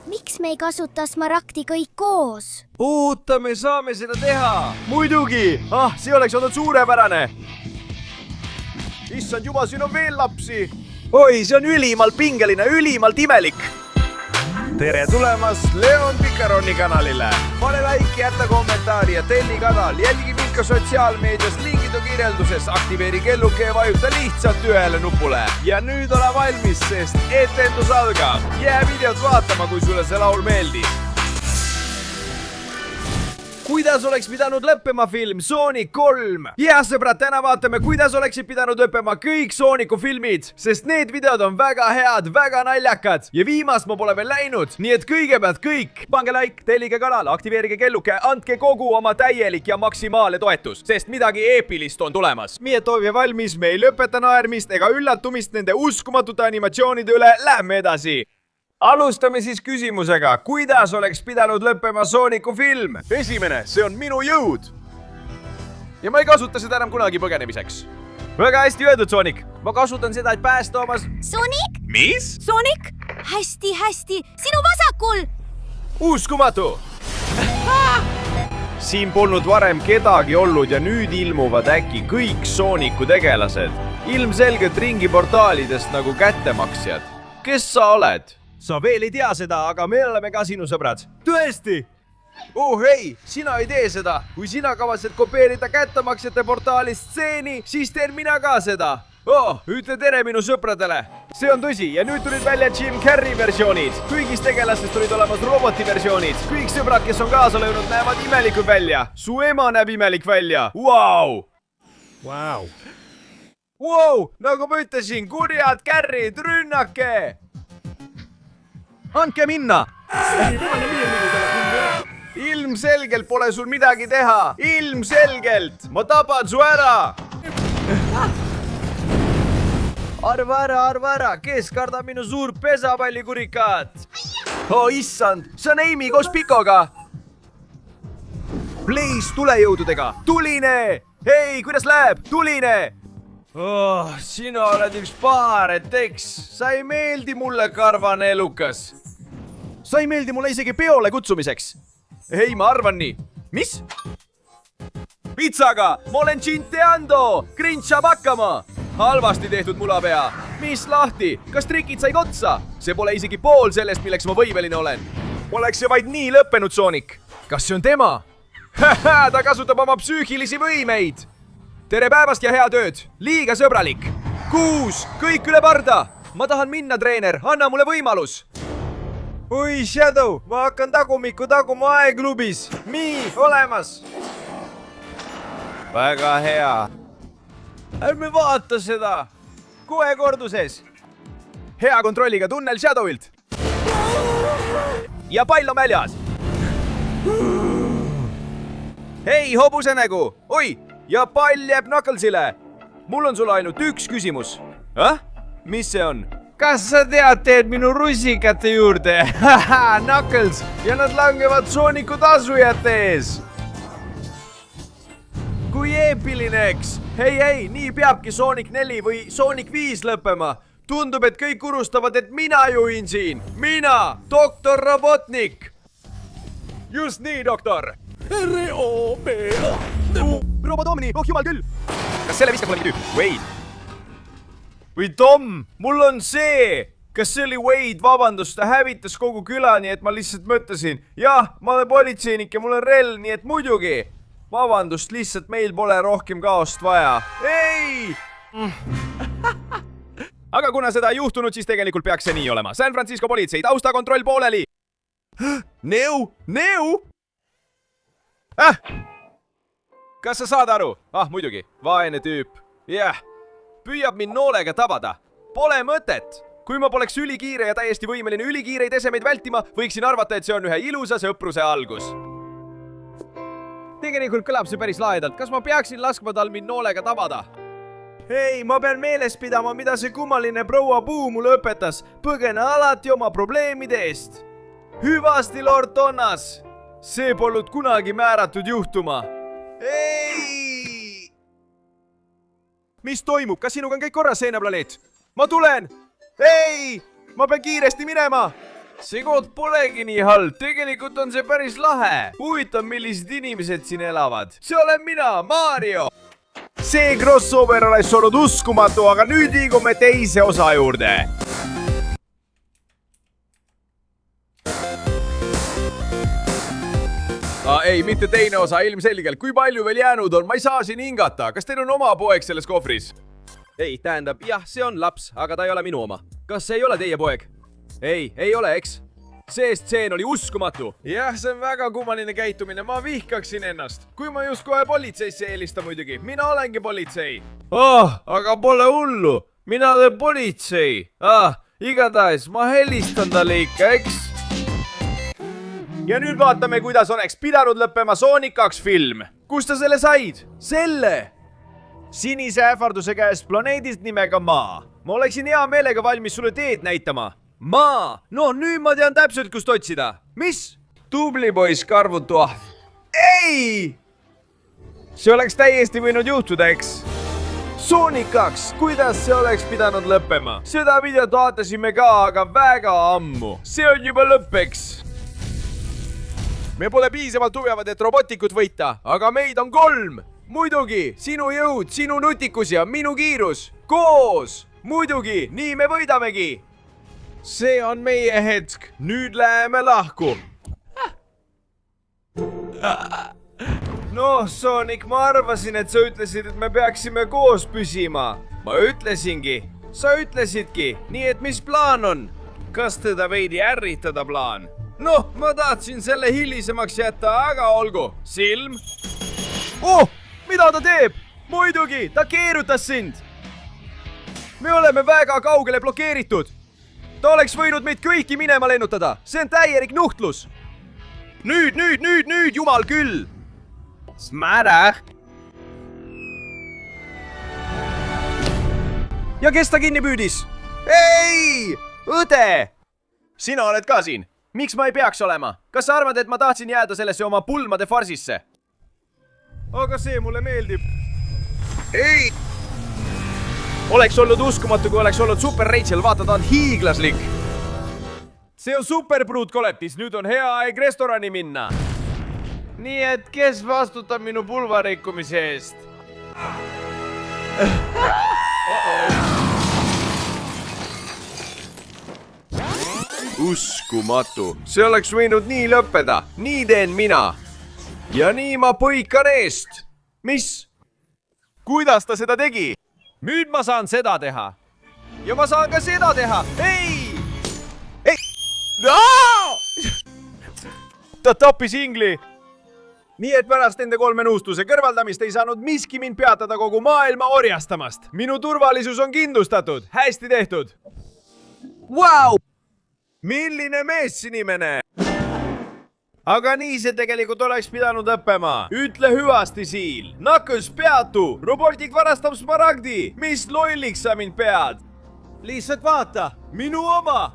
Miks me ei kasuta smaragdi kõik koos? Oota, me saame seda teha! Muidugi! See oleks olnud suurepärane! Issand juba, siin on veel lapsi! Oi, see on ülimalt pingeline, ülimalt imelik! Tere tulemast Leon Picaroni kanalile! Pane like, jätta kommentaari ja telli kanal. Jälgi mind ka sotsiaalmeedias, lingid on kirjelduses. Aktiveeri kelluke ja vajuta lihtsalt ühele nupule. Ja nüüd ole valmis, sest etendus algab. Jää videot vaatama, kui sulle see laul meeldis. Kuidas oleks pidanud lõppema film Sonic 3? Ja sõbrad, täna vaatame, kuidas oleksid pidanud lõppema kõik Sonicu filmid, sest need videod on väga head, väga naljakad ja viimast ma pole veel läinud, nii et kõigepealt kõik. Pange like, tellige kanal, aktiveerige kelluke, andke kogu oma täielik ja maksimaalne toetus, sest midagi eepilist on tulemas. Nii et olge valmis, me ei lõpeta naermist ega üllatumist nende uskumatute animatsioonide üle, lähme edasi. Alustame siis küsimusega, kuidas oleks pidanud lõppema Sonicu film? Esimene, see on minu jõud. Ja ma ei kasuta seda enam kunagi põgenemiseks. Väga hästi öeldud, Sonic. Ma kasutan seda, et päästa omas... Sonic? Mis? Sonic? Hästi, sinu vasakul! Uskumatu! Siin polnud varem kedagi olnud ja nüüd ilmuvad äkki kõik Sonicu tegelased. Ilmselgelt ringiportaalidest nagu kättemaksjad. Kes sa oled? Sa veel ei tea seda, aga me oleme ka sinu sõbrad. Tõesti? Hei, sina ei tee seda. Kui sina kavatsed kopeerida kättemaksjate portaali stseeni, siis teen mina ka seda. Ütle tere minu sõpradele. See on tõsi ja nüüd tulid välja Jim Carrey versioonid. Kõigist tegelastest tulid olemas roboti versioonid. Kõik sõbrad, kes on kaasa löönud, näevad imelikud välja. Su ema näeb imelik välja. Wow! Nagu ma ütlesin, kurjad Carrey'd, rünnake! Andke minna! Ilmselgelt pole sul midagi teha! Ilmselgelt! Ma tapan su ära! Arva ära! Kes kardab minu suur pesapallikurikat? Issand! See on Amy koos Pikoga! Blaze tulejõududega! Tuline! Hei, kuidas läheb? Tuline! Sina oled üks paareteks. Sa ei meeldi mulle, karvane elukas. Sa ei meeldi mulle isegi peole kutsumiseks. Ei, ma arvan nii. Mis? Pitsaga! Ma olen Cinteando! Grinch saab hakkama! Halvasti tehtud mulapea. Mis lahti? Kas trikid said otsa? See pole isegi pool sellest, milleks ma võimeline olen. Oleks see vaid nii lõppenud, Sonic. Kas see on tema? Ta kasutab oma psüühilisi võimeid. Tere päevast ja hea tööd! Liiga sõbralik! 6! Kõik üle parda! Ma tahan minna, treener! Anna mulle võimalus! Oi, Shadow! Ma hakkan tagumikku taguma aeglubis! Olemas! Väga hea! Ärme vaata seda! Kohe korduses! Hea kontrolliga tunnel Shadowilt! Ja pall on väljas! Hei, hobuse nägu! Oi! Ja pall jääb Knucklesile. Mul on sulle ainult üks küsimus. Mis see on? Kas sa teed minu rusikate juurde? Knuckles! Ja nad langevad Sonicu tasujate ees. Kui eepiline, eks? Hei, nii peabki Sonic 4 või Sonic 5 lõppema. Tundub, et kõik unustavad, et mina juhin siin. Mina, doktor Robotnik. Just nii, doktor. R-O-B. Robotomni, jumal küll! Kas selle viskab mulle tüüp? Wade! Või Tom, mul on see! Kas see oli Wade? Vabandust, ta hävitas kogu küla, nii et ma lihtsalt mõtlesin. Jah, ma olen politseinik ja mul on relv, nii et muidugi. Vabandust, lihtsalt meil pole rohkem kaost vaja. Ei! Aga kuna seda ei juhtunud, siis tegelikult peaks see nii olema. San Francisco politsei, taustakontroll pooleli! Neu! Kas sa saad aru? Muidugi, vaene tüüp. Püüab mind noolega tabada. Pole mõtet. Kui ma poleks ülikiire ja täiesti võimeline ülikiireid esemeid vältima, võiksin arvata, et see on ühe ilusa sõpruse algus. Tegelikult kõlab see päris laedalt. Kas ma peaksin laskma tal mind noolega tabada? Hei, ma pean meeles pidama, mida see kummaline proua Puu mulle õpetas. Põgene alati oma probleemide eest. Hüvasti, Lord Donnas. See polnud kunagi määratud juhtuma. Ei! Mis toimub? Kas sinuga on kõik korras, seeneplaneet? Ma tulen! Ei! Ma pean kiiresti minema! see koht polegi nii halb, tegelikult on see päris lahe. Huvitav, millised inimesed siin elavad. See olen mina, Mario. See crossover oleks olnud uskumatu, aga nüüd liigume teise osa juurde. Ei, mitte teine osa, ilmselgelt. Kui palju veel jäänud on? Ma ei saa siin hingata. Kas teil on oma poeg selles kohvris? Ei, tähendab, jah, see on laps, aga ta ei ole minu oma. Kas see ei ole teie poeg? Ei ole, eks? See stseen oli uskumatu. Jah, see on väga kummaline käitumine. Ma vihkaksin ennast. Kui ma just kohe politseisse eelistan muidugi. Mina olengi politsei. Aga pole hullu. Mina olen politsei. Igatahes ma helistan talle ikka, eks? Ja nüüd vaatame, kuidas oleks pidanud lõppema Sonic 2 film. Kust ta selle said? Selle! Sinise ähvarduse käest planeedilt nimega Maa. Ma oleksin hea meelega valmis sulle teed näitama. Maa! No nüüd ma tean täpselt, kust otsida. Mis? Tubli poiss, karvutu ahv. Ei! See oleks täiesti võinud juhtuda, eks? Sonic 2, kuidas see oleks pidanud lõppema? Seda videot vaatasime ka, aga väga ammu. See on juba lõppeks. Me pole piisavalt tugevad, et robotikut võita, aga meid on 3. Muidugi, sinu jõud, sinu nutikus ja minu kiirus. Koos! Muidugi, nii me võidamegi. See on meie hetk. Nüüd läheme lahku. Noh, Sonic, ma arvasin, et sa ütlesid, et me peaksime koos püsima. Ma ütlesingi. Sa ütlesidki. Nii et mis plaan on? Kas teda veidi ärritada plaan? Noh, ma tahtsin selle hilisemaks jätta, aga olgu. Silm. Mida ta teeb? Muidugi, ta keerutas sind. Me oleme väga kaugele blokeeritud. Ta oleks võinud meid kõiki minema lennutada. See on täielik nuhtlus. Nüüd, jumal küll. Smära. Ja kes ta kinni püüdis? Ei! Õde! Sina oled ka siin. Miks ma ei peaks olema? Kas sa arvad, et ma tahtsin jääda sellesse oma pulmade farsisse? Aga see mulle meeldib. Ei! Oleks olnud uskumatu, kui oleks olnud Super Rachel. Vaata, ta on hiiglaslik. See on superpruutkoletis. Nüüd on hea aeg restorani minna. Nii et kes vastutab minu pulvarikkumise eest? Uskumatu. See oleks võinud nii lõppeda. Nii teen mina. Ja nii ma põikan eest. Mis? Kuidas ta seda tegi? Nüüd ma saan seda teha. Ja ma saan ka seda teha. Ei! Ei! Ta tappis ingli. Nii et pärast nende 3 nõustuse kõrvaldamist ei saanud miski mind peatada kogu maailma orjastamast. Minu turvalisus on kindlustatud. Hästi tehtud. Vau! Milline meesinimene? Aga nii see tegelikult oleks pidanud lõppema. Ütle hüvasti, Siil. Knuckles, peatu! Robotik varastab smaragdi! Mis lolliks sa mind pead? Lihtsalt vaata! Minu oma!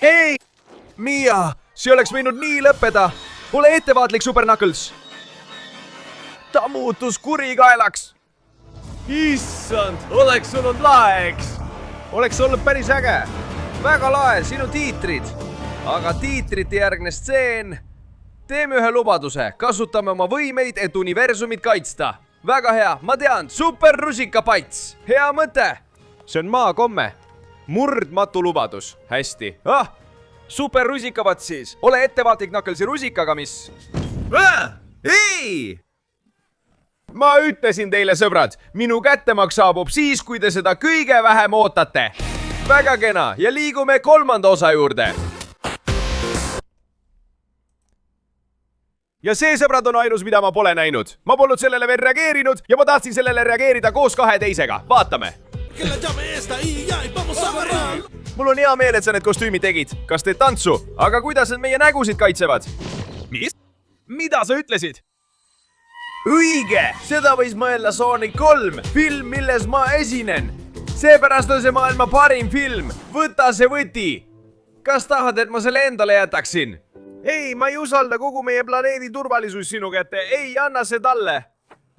Ei! Mia! See oleks võinud nii lõppeda! Ole ettevaatlik, Super Knuckles! Ta muutus kurikaelaks! Issand! Oleks olnud lahe, eks? Oleks olnud päris äge! Väga lahe, sinu tiitrid. Aga tiitrite järgne stseen. Teeme ühe lubaduse. Kasutame oma võimeid, et universumit kaitsta. Väga hea, ma tean. Super rusikapats. Hea mõte. See on maakomme. Murdmatu lubadus. Hästi. Super rusikapats siis. Ole ettevaatlik Knucklesi rusikaga, mis? Ei! Ma ütlesin teile, sõbrad. Minu kättemaks saabub siis, kui te seda kõige vähem ootate. Väga kena ja liigume 3. osa juurde. Ja see, sõbrad, on ainus, mida ma pole näinud. Ma polnud sellele veel reageerinud ja ma tahtsin sellele reageerida koos 2 teisega. Vaatame. Mul on hea meel, et sa need kostüümid tegid. Kas teed tantsu? Aga kuidas need meie nägusid kaitsevad? Mis? Mida sa ütlesid? Õige! Seda võis mõelda Sonic 3, film, milles ma esinen. Seepärast on see maailma parim film. Võta see võti. Kas tahad, et ma selle endale jätaksin? Ei, ma ei usalda kogu meie planeedi turvalisus sinu kätte. Ei, anna see talle.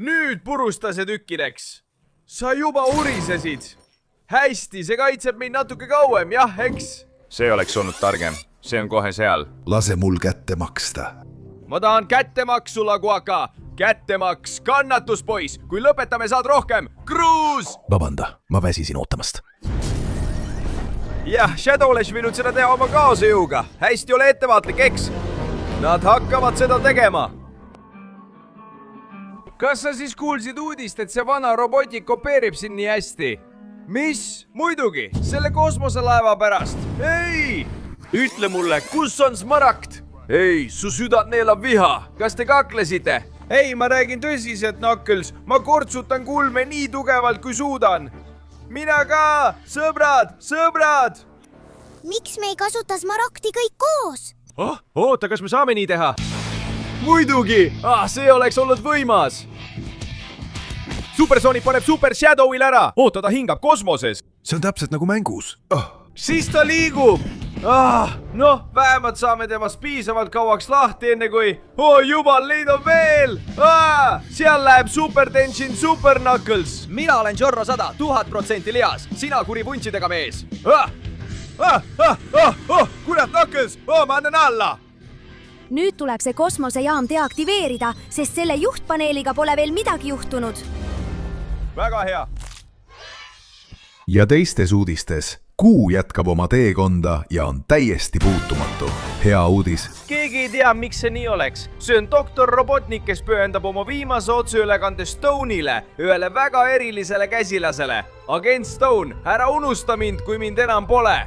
Nüüd purusta see tükkideks. Sa juba urisesid. hästi, see kaitseb mind natuke kauem, jah, eks? see oleks olnud targem. see on kohe seal. lase mul kätte maksta. Ma tahan kättemaksu, Laguaka. Kättemaks, kannatus, poiss. Kui lõpetame, saad rohkem. Kruus! vabanda, ma väsisin ootamast. Jah, Shadow oleks võinud seda teha oma kaasajõuga. Hästi, ole ettevaatlik, eks? Nad hakkavad seda tegema. Kas sa siis kuulsid uudist, et see vana robotik kopeerib sind nii hästi? Mis? Muidugi, selle kosmoselaeva pärast. Ei! Ütle mulle, kus on Smaragd? Ei, su südant neelab viha. Kas te kaklesite? Ei, ma räägin tõsiselt, Knuckles. Ma kortsutan kulme nii tugevalt, kui suudan. Mina ka! Sõbrad! Sõbrad! miks me ei kasuta Smaragdi kõik koos? Oota, kas me saame nii teha? Muidugi! See oleks olnud võimas! Super Sonic paneb Super Shadow'il ära! Oota, ta hingab kosmoses! see on täpselt nagu mängus. Siis ta liigub! Noh, vähemalt saame temast piisavalt kauaks lahti, enne kui... jumal, neid on veel! Seal läheb Super Tension Super Knuckles! Mina olen Jorro 100, 1000% lihas! Sina kuri vuntsidega mees! Kurat, Knuckles! Ma annan alla! nüüd tuleb see kosmosejaam deaktiveerida, sest selle juhtpaneeliga pole veel midagi juhtunud. Väga hea! ja teistes uudistes. Kuu jätkab oma teekonda ja on täiesti puutumatu. Hea uudis. Keegi ei tea, miks see nii oleks. See on doktor Robotnik, kes pühendab oma viimase otseülekande Stone'ile, ühele väga erilisele käsilasele. Agent Stone, ära unusta mind, kui mind enam pole.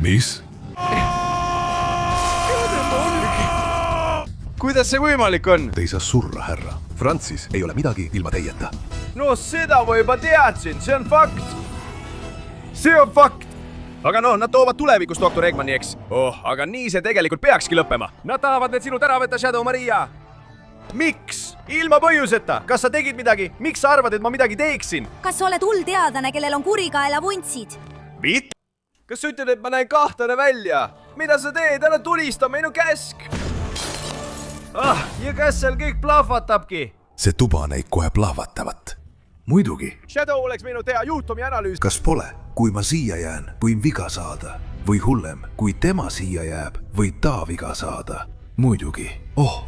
mis? Kuidas see võimalik on? Te ei saa surra, härra. Francis ei ole midagi ilma teieta. No seda ma juba teadsin, see on fakt. See on fakt. Aga nad toovad tulevikus doktor Eggmani, eks? Aga nii see tegelikult peakski lõppema. Nad tahavad need sinult ära võtta, Shadow Maria. Miks? Ilma põhjuseta. Kas sa tegid midagi? Miks sa arvad, et ma midagi teeksin? kas sa oled hull teadlane, kellel on kurikaela vuntsid? Kas sa ütled, et ma näen kahtlane välja? Mida sa teed? Ära tulista, meil on käsk. Ja kas seal kõik plahvatabki? see tuba näib kohe plahvatavat. muidugi. Shadow oleks võinud teha juhtumi analüüs. kas pole, kui ma siia jään, võin viga saada? Või hullem, kui tema siia jääb, võib ta viga saada? Muidugi.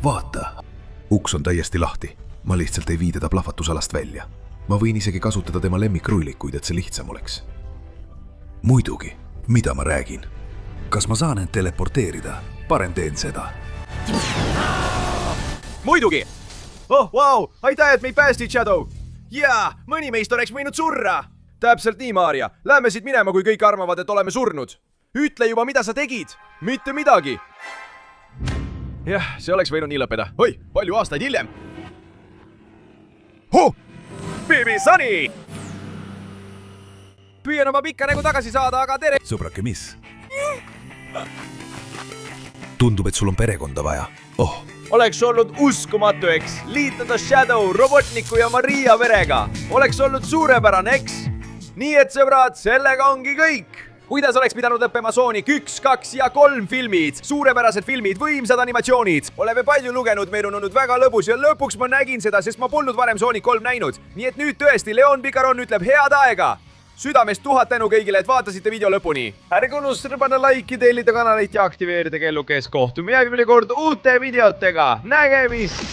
Vaata. Uks on täiesti lahti. Ma lihtsalt ei vii teda plahvatusalast välja. Ma võin isegi kasutada tema lemmikrulikuid, et see lihtsam oleks. Muidugi. Mida ma räägin? Kas ma saan end teleporteerida? Parem teen seda. Muidugi! Vau! Aitäh, et meid päästid, Shadow! Jaa, mõni meist oleks võinud surra! Täpselt nii, Maarja. Lähme siit minema, kui kõik arvavad, et oleme surnud. Ütle juba, mida sa tegid! Mitte midagi! Jah, see oleks võinud nii lõppeda. Oi, palju aastaid hiljem! Bibi Sunny! Püüan oma pikka nägu tagasi saada, aga tere! Sõbrake, mis? Tundub, et sul on perekonda vaja. Oleks olnud uskumatu, eks? Liitada Shadow, Robotniku ja Maria verega. Oleks olnud suurepärane, eks? Nii et sõbrad, sellega ongi kõik. Kuidas oleks pidanud lõppema Sonic 1, 2 ja 3 filmid? Suurepärased filmid, võimsad animatsioonid. Oleme palju lugenud, meil on olnud väga lõbus ja lõpuks ma nägin seda, sest ma polnud varem Sonic 3 näinud. Nii et nüüd tõesti, Leon Picaron ütleb head aega. Südamest 1000 tänu kõigile, et vaatasite video lõpuni. Ärge unustada panna laiki, tellida kanalit ja aktiveerida kellukest. Kohtume järgmine kord uute videotega. Nägemist!